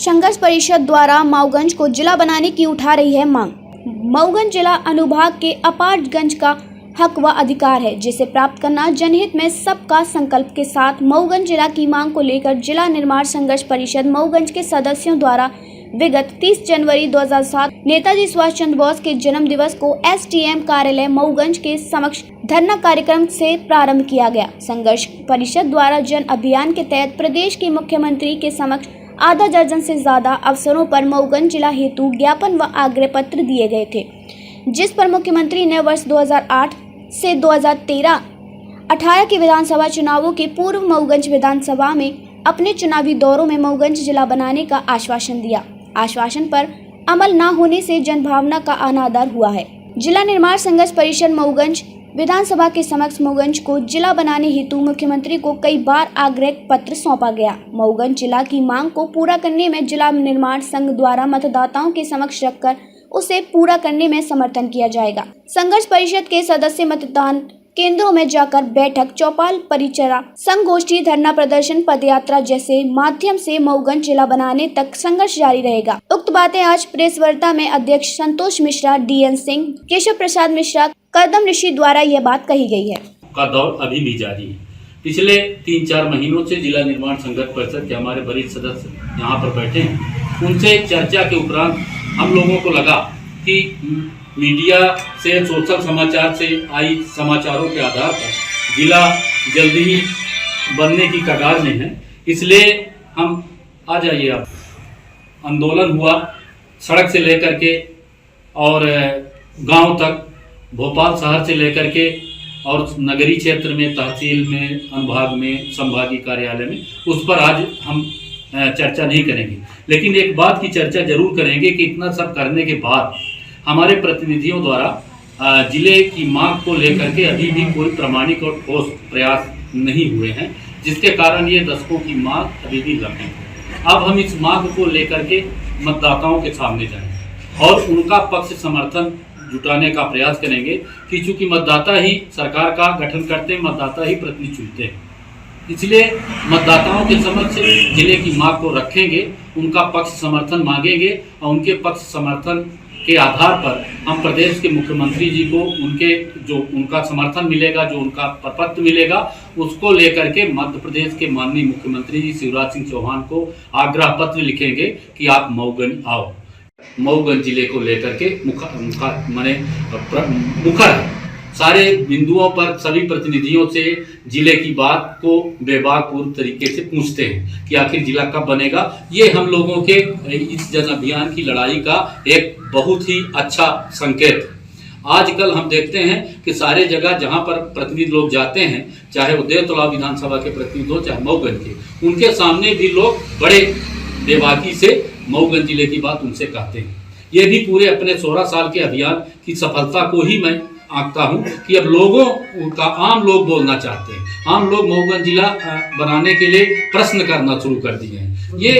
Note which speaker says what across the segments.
Speaker 1: संघर्ष परिषद द्वारा मऊगंज को जिला बनाने की उठा रही है मांग। मऊगंज जिला अनुभाग के अपारगंज का हक व अधिकार है, जिसे प्राप्त करना जनहित में सबका संकल्प के साथ मऊगंज जिला की मांग को लेकर जिला निर्माण संघर्ष परिषद मऊगंज के सदस्यों द्वारा विगत 30 जनवरी 2007 नेताजी सुभाष चंद्र बोस के जन्म दिवस को एसटीएम कार्यालय मऊगंज के समक्ष धरना कार्यक्रम से प्रारंभ किया गया। संघर्ष परिषद द्वारा जन अभियान के तहत प्रदेश के मुख्यमंत्री के समक्ष आधा दर्जन से ज्यादा अवसरों पर मऊगंज जिला हेतु ज्ञापन व आग्रह पत्र दिए गए थे, जिस पर मुख्यमंत्री ने वर्ष 2008 से 2013-18 के विधानसभा चुनावों के पूर्व मऊगंज विधानसभा में अपने चुनावी दौरों में मऊगंज जिला बनाने का आश्वासन दिया। आश्वासन पर अमल न होने से जनभावना का अनादर हुआ है। जिला निर्माण संघर्ष परिषद मऊगंज विधानसभा के समक्ष मऊगंज को जिला बनाने हेतु मुख्यमंत्री को कई बार आग्रह पत्र सौंपा गया। मऊगंज जिला की मांग को पूरा करने में जिला निर्माण संघ द्वारा मतदाताओं के समक्ष रखकर उसे पूरा करने में समर्थन किया जाएगा। संघर्ष परिषद के सदस्य मतदान केंद्रों में जाकर बैठक, चौपाल परिचर्या, संगोष्ठी, धरना प्रदर्शन, पदयात्रा जैसे माध्यम से मऊगंज जिला बनाने तक संघर्ष जारी रहेगा। उक्त बातें आज प्रेस वार्ता में अध्यक्ष संतोष मिश्रा, डीएन सिंह, केशव प्रसाद मिश्रा, कदम ऋषि द्वारा यह बात कही गई है।
Speaker 2: का दौर अभी भी जारी है। पिछले 3-4 महीनों से जिला निर्माण संघर्ष परिषद के हमारे वरिष्ठ सदस्य यहाँ पर बैठे हैं। उनसे चर्चा के उपरांत हम लोगों को लगा कि मीडिया से, सोशल समाचार से आई समाचारों के आधार पर जिला जल्दी ही बनने की कगार में है। इसलिए हम आ जाइए, आप आंदोलन हुआ सड़क से लेकर के और गांव तक, भोपाल शहर से लेकर के और नगरीय क्षेत्र में, तहसील में, अनुभाग में, संभागीय कार्यालय में, उस पर आज हम चर्चा नहीं करेंगे। लेकिन एक बात की चर्चा जरूर करेंगे कि इतना सब करने के बाद हमारे प्रतिनिधियों द्वारा जिले की मांग को लेकर के अभी भी कोई प्रामाणिक और ठोस प्रयास नहीं हुए हैं, जिसके कारण ये दशकों की मांग अभी भी लंबी है। अब हम इस मांग को लेकर के मतदाताओं के सामने जाएंगे और उनका पक्ष समर्थन जुटाने का प्रयास करेंगे कि चूंकि मतदाता ही सरकार का गठन करते हैं, मतदाता ही प्रतिनिधि चुनते हैं, इसलिए मतदाताओं के समक्ष जिले की मांग को रखेंगे, उनका पक्ष समर्थन मांगेंगे और उनके पक्ष समर्थन के आधार पर हम प्रदेश के मुख्यमंत्री जी को उनका समर्थन मिलेगा, जो उनका प्रपत्र मिलेगा, उसको लेकर के मध्य प्रदेश के माननीय मुख्यमंत्री जी शिवराज सिंह चौहान को आग्रह पत्र लिखेंगे कि आप मऊगंज आओ। मऊगंज जिले को लेकर के मुखर सारे बिंदुओं पर सभी प्रतिनिधियों से जिले की बात को बेबाकपूर्ण तरीके से पूछते हैं कि आखिर जिला कब बनेगा। ये हम लोगों के इस जन अभियान की लड़ाई का एक बहुत ही अच्छा संकेत। आजकल हम देखते हैं कि सारे जगह जहां पर प्रतिनिधि लोग जाते हैं, चाहे वो देवतलाव विधानसभा के प्रतिनिधि हो, चाहे मऊगंज के, उनके सामने भी लोग बड़े बेबाकी से मऊगंज जिले की बात उनसे कहते हैं। ये भी पूरे अपने 16 साल के अभियान की सफलता को ही मैं आंकता हूँ कि अब लोगों का, आम लोग बोलना चाहते हैं। आम लोग मऊगंज जिला बनाने के लिए प्रश्न करना शुरू कर दिए हैं। ये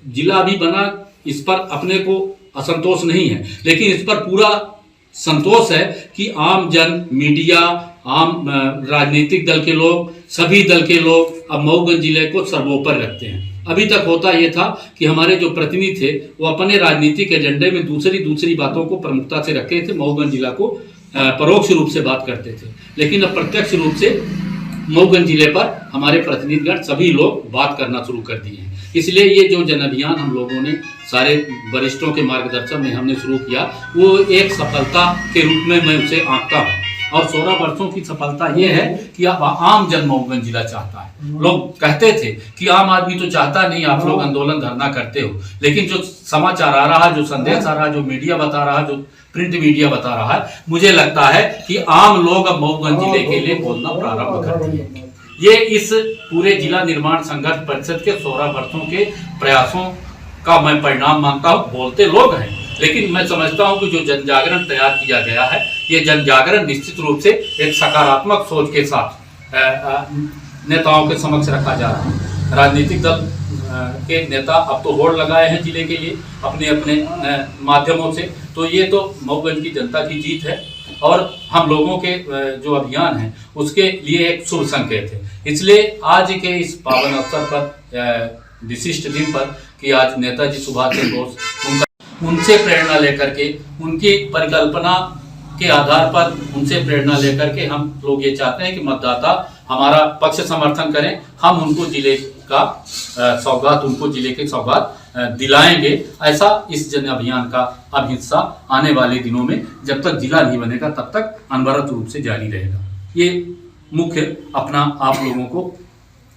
Speaker 2: जिला भी बना, इस पर अपने को असंतोष नहीं है, लेकिन इस पर पूरा संतोष है कि आम जन, मीडिया, आम राजनीतिक दल के लोग, सभी दल के लोग अब मऊगंज जिले को सर्वोपरि रखते हैं। अभी तक होता यह था कि हमारे जो प्रतिनिधि थे वो अपने राजनीतिक एजेंडे में दूसरी बातों को प्रमुखता से रखे थे, मऊगंज जिला को परोक्ष रूप से बात करते थे। लेकिन अब प्रत्यक्ष रूप से मऊगंज जिले पर हमारे प्रतिनिधिगण सभी लोग बात करना शुरू कर दिए हैं। इसलिए ये जो जन अभियान हम लोगों ने सारे वरिष्ठों के मार्गदर्शन में हमने शुरू किया, वो एक सफलता के रूप में मैं उसे आंकता हूँ। और 16 वर्षों की सफलता ये है कि अब आम जन मऊगंज जिला चाहता है। लोग कहते थे कि आम आदमी तो चाहता नहीं, आप लोग आंदोलन धरना करते हो, लेकिन जो समाचार आ रहा है, जो संदेश आ रहा है, जो मीडिया बता रहा है, जो प्रिंट मीडिया बता रहा है, मुझे लगता है कि आम लोग अब मऊगंज जिले के लिए बोलना प्रारंभ कर दिए। ये इस पूरे जिला निर्माण संघर्ष परिषद के 16 वर्षों के प्रयासों का मैं परिणाम मानता हूँ। बोलते लोग हैं, लेकिन मैं समझता हूँ कि जो जन जागरण तैयार किया गया है, ये जन जागरण निश्चित रूप से एक सकारात्मक सोच के साथ नेताओं के समक्ष रखा जा रहा है। राजनीतिक दल के नेता अब तो होड़ लगाए हैं जिले के लिए अपने अपने माध्यमों से, तो ये तो मऊगंज की जनता की जीत है और हम लोगों के जो अभियान है उसके लिए एक शुभ संकेत है। इसलिए आज के इस पावन अवसर पर, विशिष्ट दिन पर, कि आज नेताजी सुभाष चंद्र बोस उनसे प्रेरणा लेकर के, उनकी परिकल्पना के आधार पर उनसे प्रेरणा लेकर के हम लोग ये चाहते हैं कि मतदाता हमारा पक्ष समर्थन करें। हम उनको जिले का सौगात, उनको जिले के सौगात दिलाएंगे। ऐसा इस जन अभियान का अब हिस्सा आने वाले दिनों में, जब तक जिला नहीं बनेगा तब तक अनवरत रूप से जारी रहेगा। ये मुख्य अपना आप लोगों को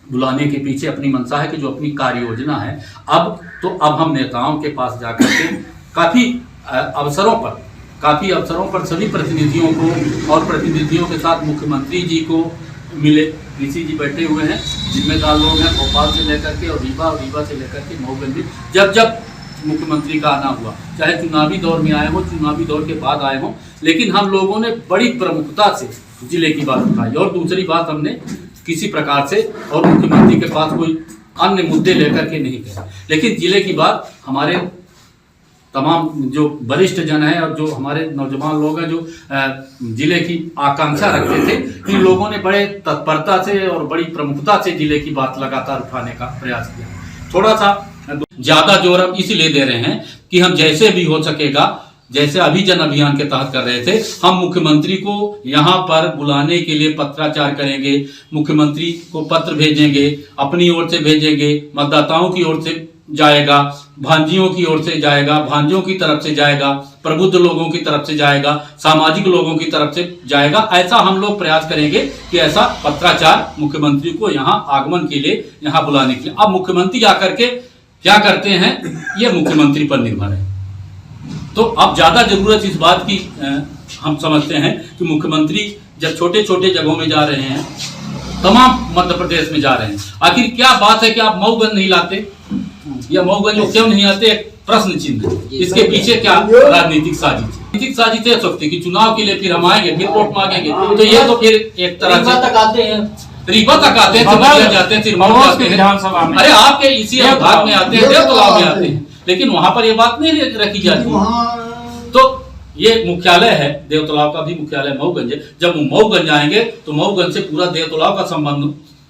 Speaker 2: बुलाने के पीछे अपनी मंशा है कि जो अपनी कार्य योजना है, अब हम नेताओं के पास जाकर के काफ़ी अवसरों पर सभी प्रतिनिधियों को और प्रतिनिधियों के साथ मुख्यमंत्री जी को मिले। ऋषि जी बैठे हुए हैं, जिम्मेदार लोग हैं भोपाल से लेकर के और रीवा से लेकर के मऊगंज में जब मुख्यमंत्री का आना हुआ, चाहे चुनावी दौर में आए हो, चुनावी दौर के बाद आए हो, लेकिन हम लोगों ने बड़ी प्रमुखता से जिले की बात उठाई। और दूसरी बात, हमने किसी प्रकार से और मुख्यमंत्री के पास कोई अन्य मुद्दे लेकर के नहीं कहे, लेकिन जिले की बात हमारे तमाम जो वरिष्ठ जन हैं और जो हमारे नौजवान लोग हैं, जो जिले की आकांक्षा रखते थे, इन लोगों ने बड़े तत्परता से और बड़ी प्रमुखता से जिले की बात लगातार उठाने का प्रयास किया। थोड़ा सा ज्यादा जोर अब इसलिए दे रहे हैं कि हम जैसे भी हो सकेगा, जैसे अभी जन अभियान के तहत कर रहे थे, हम मुख्यमंत्री को यहाँ पर बुलाने के लिए पत्राचार करेंगे, मुख्यमंत्री को पत्र भेजेंगे, अपनी ओर से भेजेंगे, मतदाताओं की ओर से जाएगा, भांजियों की ओर से जाएगा, भांजियों की तरफ से जाएगा, प्रबुद्ध लोगों की तरफ से जाएगा, सामाजिक लोगों की तरफ से जाएगा। ऐसा हम लोग प्रयास करेंगे कि ऐसा पत्राचार मुख्यमंत्री को यहाँ आगमन के लिए, यहाँ बुलाने के लिए। अब मुख्यमंत्री आकर के क्या करते हैं, ये मुख्यमंत्री पर निर्भर है। तो अब ज्यादा जरूरत इस बात की हम समझते हैं कि मुख्यमंत्री जब छोटे छोटे जगहों में जा रहे हैं, तमाम मध्य प्रदेश में जा रहे हैं, आखिर क्या बात है कि आप मऊगंज नहीं लाते या मऊगंज क्यों नहीं आते, एक प्रश्न चिन्ह है। इसके पीछे क्या राजनीतिक साजिश है सकती कि चुनाव के लिए फिर हम आएंगे, फिर वोट मांगेंगे, तो ये तो फिर एक तरह से रीवा तक आते हैं, जाते हैं, फिर विधानसभा में, अरे आपके इसी भाग में आते हैं, देवतलाव में आते हैं, लेकिन वहां पर ये बात नहीं रखी जाती। तो ये मुख्यालय है, देवतलाव का भी मुख्यालय मऊगंज है। जब मऊगंज आएंगे तो मऊगंज से पूरा देवतलाव का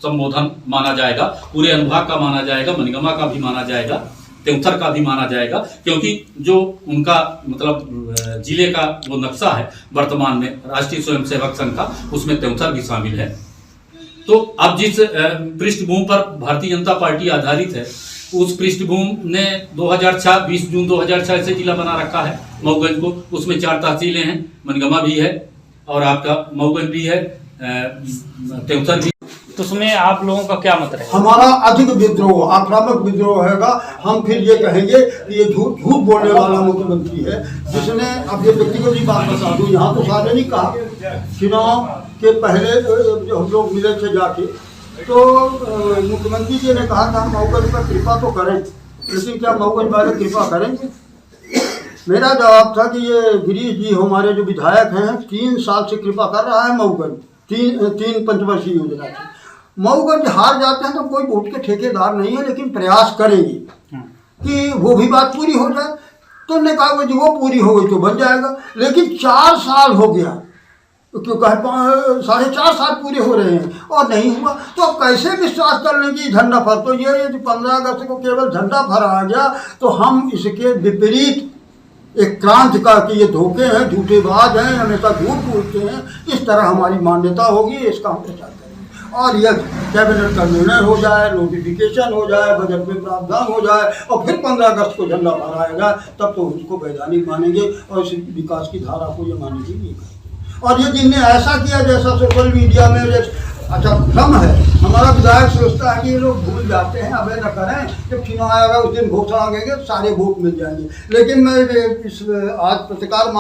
Speaker 2: संबोधन माना जाएगा, पूरे अनुभाग का माना जाएगा, मनगमा का भी माना जाएगा, तेउथर का भी माना जाएगा, क्योंकि जो उनका मतलब जिले का वो नक्शा है वर्तमान में राष्ट्रीय स्वयंसेवक संघ का, उसमें तेउथर भी शामिल है। तो अब जिस पृष्ठभूमि पर भारतीय जनता पार्टी आधारित है, उस पृष्ठभूमि ने 2006 जून 2006 से जिला बना रखा है मऊगंज को। उसमें 4 तहसीलें हैं, मनगमा भी है और आपका मऊगंज भी है, तेउथर भी।
Speaker 3: तो उसमें आप लोगों का क्या मत है?
Speaker 4: हमारा अधिक विद्रोह, आक्रामक विद्रोह होगा। हम फिर ये कहेंगे कि ये झूठ बोलने वाला मुख्यमंत्री है, जिसने, अब ये व्यक्तिगत ही बात बता दूं, यहाँ तो सारे नहीं कहा, चुनाव के पहले जो हम लोग मिले थे जाके, तो मुख्यमंत्री जी ने कहा था मऊगंज पर कृपा तो करें, लेकिन क्या मऊगंज वाले कृपा करेंगे? मेरा जवाब था कि ये गिरीश जी हमारे जो विधायक हैं, 3 साल से कृपा कर रहा है मऊगंज, तीन पंचवर्षीय योजना की। मऊगंज हार जाते हैं तो कोई वोट के ठेकेदार नहीं है, लेकिन प्रयास करेंगे कि वो भी बात पूरी हो जाए। तो उन्होंने कहा कि वो पूरी हो गई तो बन जाएगा, लेकिन 4 साल हो गया, क्यों कहे 4.5 साल पूरे हो रहे हैं और नहीं हुआ, तो अब कैसे विश्वास कर लें कि झंडा फहर? तो ये यदि 15 अगस्त को केवल झंडा फहराया गया तो हम इसके विपरीत एक क्रांति का कि ये धोखे हैं, झूठेबाज हैं, हमेशा झूठ बोलते हैं, इस तरह हमारी मान्यता होगी, इसका हम प्रचार करेंगे। और यह कैबिनेट का निर्णय हो जाए, नोटिफिकेशन हो जाए, बजट में प्रावधान हो जाए और फिर 15 अगस्त को झंडा फहराया जाए, तब तो उसको वैधानिक मानेंगे और इस विकास की धारा को ये मानेंगे नहीं करेंगे। और ये जिनने ऐसा किया, जैसा सोशल मीडिया में अच्छा भ्रम है, हमारा विधायक सोचता है कि ये लोग भूल जाते हैं, अबे न करें, जब चुनाव आएगा उस दिन घोषणा देंगे, सारे वोट मिल जाएंगे। लेकिन मैं इस आज पत्रकार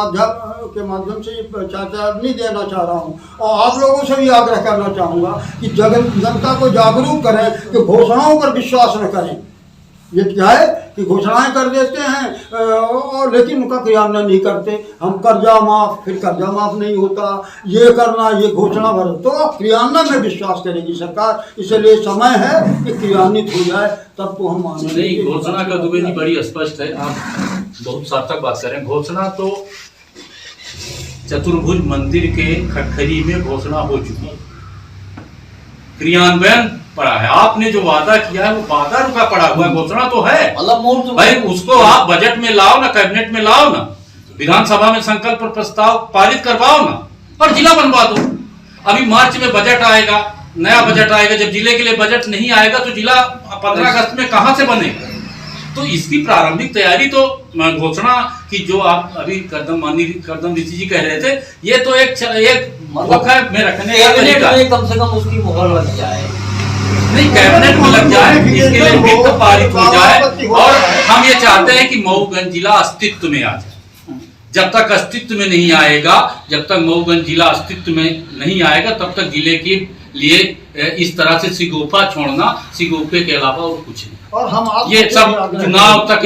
Speaker 4: के माध्यम से ये चेतावनी देना चाह रहा हूँ और आप लोगों से भी आग्रह करना चाहूँगा कि जनता को जागरूक करें कि घोषणाओं पर विश्वास न करें। ये क्या है कि घोषणाएं कर देते हैं और लेकिन उनका क्रियान्वयन नहीं करते। हम कर्जा माफ, फिर कर्जा माफ नहीं होता, ये करना, ये घोषणा भर, तो क्रियान्वयन में विश्वास करेगी सरकार। इसलिए समय है कि क्रियान्वित हो जाए, तब तो हम मानेंगे।
Speaker 2: नहीं, घोषणा का दुबे जी बड़ी स्पष्ट है, आप बहुत सार्थक बात करें। घोषणा तो चतुर्भुज मंदिर के खटखरी में घोषणा हो चुकी है, क्रियान्वयन पड़ा है। आपने जो वादा किया है वो वादा रुका पड़ा हुआ है, घोषणा तो है भाई, उसको आप बजट में लाओ ना, कैबिनेट में लाओ ना, विधानसभा में संकल्प प्रस्ताव पारित करवाओ ना और जिला बनवा दो। अभी मार्च में बजट आएगा, नया बजट आएगा, जब जिले के लिए बजट नहीं आएगा तो जिला 15 अगस्त में कहां से बनेगा? तो इसकी प्रारंभिक तैयारी तो घोषणा की जो आप अभी करदम ऋषि जी कह रहे थे, ये तो एक धोखा में रखने का तरीका है।
Speaker 5: कम से कम उसकी मुहर लग जाए,
Speaker 2: नहीं कैबिनेट में लग जाए, इसके लिए वित्त पारित हो जाए। और हम ये चाहते हैं कि मऊगंज जिला अस्तित्व में आ जाए। जब तक अस्तित्व में नहीं आएगा, जब तक मऊगंज जिला अस्तित्व में नहीं आएगा, तब तक जिले के लिए इस तरह से सिगोफा छोड़ना, सिगोफे के अलावा और कुछ नहीं।
Speaker 4: और हम
Speaker 2: ये सब चुनाव तक